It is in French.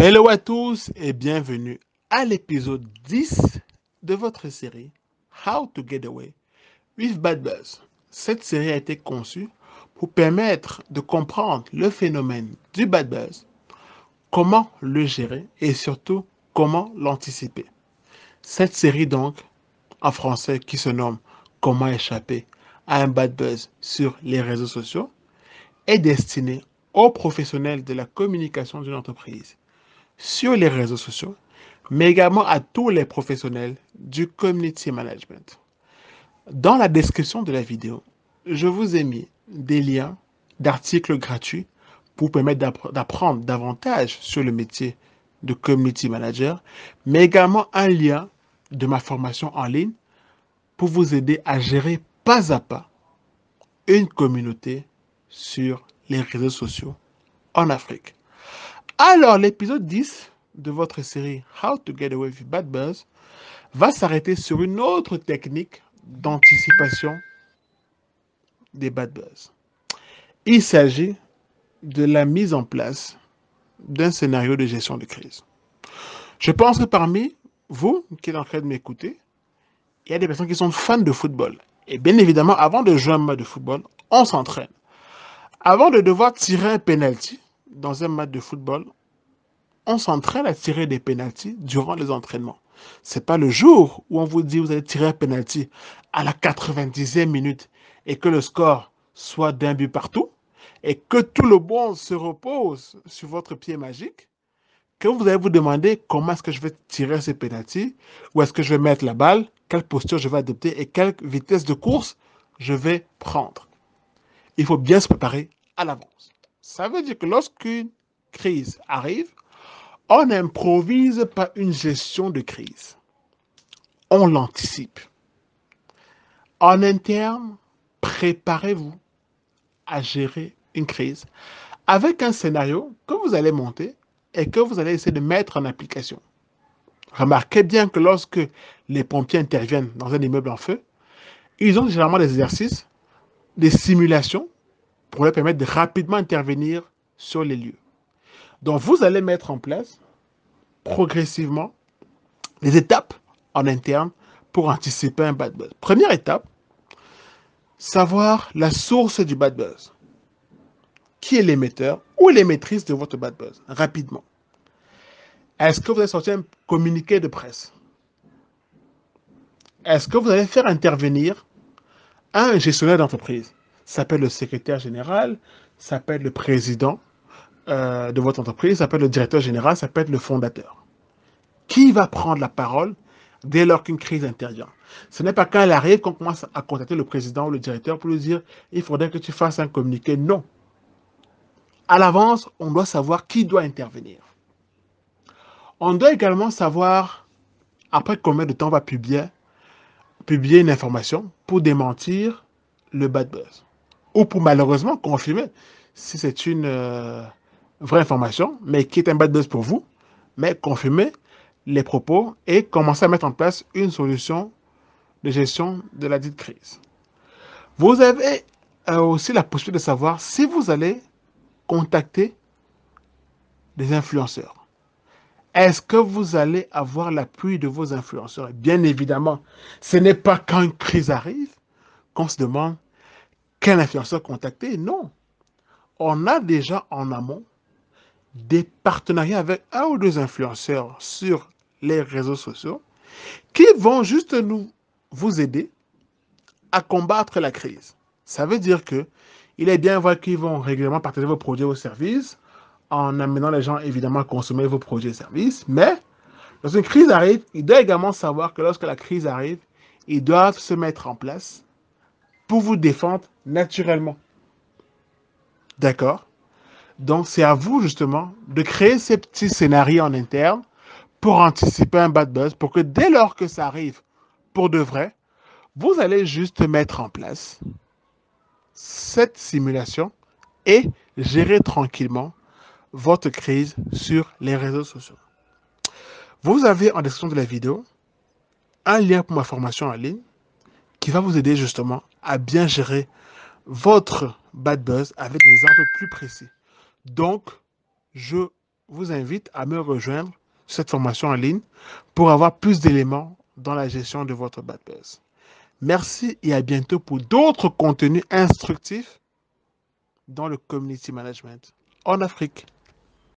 Hello à tous et bienvenue à l'épisode 10 de votre série How to Get Away with Bad Buzz. Cette série a été conçue pour permettre de comprendre le phénomène du bad buzz, comment le gérer et surtout comment l'anticiper. Cette série donc, en français, qui se nomme Comment échapper à un bad buzz sur les réseaux sociaux, est destinée aux professionnels de la communication d'une entreprise sur les réseaux sociaux, mais également à tous les professionnels du community management. Dans la description de la vidéo, je vous ai mis des liens d'articles gratuits pour permettre d'apprendre davantage sur le métier de community manager, mais également un lien de ma formation en ligne pour vous aider à gérer pas à pas une communauté sur les réseaux sociaux en Afrique. Alors, l'épisode 10 de votre série How to Get Away with Bad Buzz va s'arrêter sur une autre technique d'anticipation des bad buzz. Il s'agit de la mise en place d'un scénario de gestion de crise. Je pense que parmi vous qui êtes en train de m'écouter, il y a des personnes qui sont fans de football. Et bien évidemment, avant de jouer un match de football, on s'entraîne. Avant de devoir tirer un penalty dans un match de football, on s'entraîne à tirer des pénaltys durant les entraînements. C'est pas le jour où on vous dit vous allez tirer un penalty à la 90e minute et que le score soit d'un but partout et que tout le monde se repose sur votre pied magique que vous allez vous demander comment est-ce que je vais tirer ce penalty, où est-ce que je vais mettre la balle, quelle posture je vais adopter et quelle vitesse de course je vais prendre. Il faut bien se préparer à l'avance. Ça veut dire que lorsqu'une crise arrive, on n'improvise pas une gestion de crise. On l'anticipe. En interne, préparez-vous à gérer une crise avec un scénario que vous allez monter et que vous allez essayer de mettre en application. Remarquez bien que lorsque les pompiers interviennent dans un immeuble en feu, ils ont généralement des exercices, des simulations pour leur permettre de rapidement intervenir sur les lieux. Donc vous allez mettre en place progressivement des étapes en interne pour anticiper un bad buzz. Première étape, savoir la source du bad buzz. Qui est l'émetteur ou l'émettrice de votre bad buzz? Rapidement. Est-ce que vous allez sortir un communiqué de presse? Est-ce que vous allez faire intervenir un gestionnaire d'entreprise? Ça peut être le secrétaire général, ça peut être le président de votre entreprise, ça peut être le directeur général, ça peut être le fondateur. Qui va prendre la parole dès lors qu'une crise intervient? Ce n'est pas quand elle arrive qu'on commence à contacter le président ou le directeur pour lui dire il faudrait que tu fasses un communiqué. Non. À l'avance, on doit savoir qui doit intervenir. On doit également savoir après combien de temps on va publier une information pour démentir le bad buzz. Ou pour malheureusement confirmer si c'est une vraie information, mais qui est un bad buzz pour vous, mais confirmer les propos et commencer à mettre en place une solution de gestion de la dite crise. Vous avez aussi la possibilité de savoir si vous allez contacter des influenceurs. Est-ce que vous allez avoir l'appui de vos influenceurs? Bien évidemment, ce n'est pas quand une crise arrive qu'on se demande quel influenceur contacter. Non. On a déjà en amont des partenariats avec un ou deux influenceurs sur les réseaux sociaux qui vont juste vous aider à combattre la crise. Ça veut dire que il est bien vrai qu'ils vont régulièrement partager vos produits ou services en amenant les gens évidemment à consommer vos produits et services, mais lorsqu'une crise arrive, ils doivent également savoir que lorsque la crise arrive, ils doivent se mettre en place pour vous défendre naturellement. D'accord? Donc, c'est à vous, justement, de créer ces petits scénarios en interne pour anticiper un bad buzz, pour que dès lors que ça arrive, pour de vrai, vous allez juste mettre en place cette simulation et gérer tranquillement votre crise sur les réseaux sociaux. Vous avez en description de la vidéo un lien pour ma formation en ligne qui va vous aider justement à bien gérer votre bad buzz avec des exemples plus précis. Donc, je vous invite à me rejoindre sur cette formation en ligne pour avoir plus d'éléments dans la gestion de votre bad buzz. Merci et à bientôt pour d'autres contenus instructifs dans le community management en Afrique.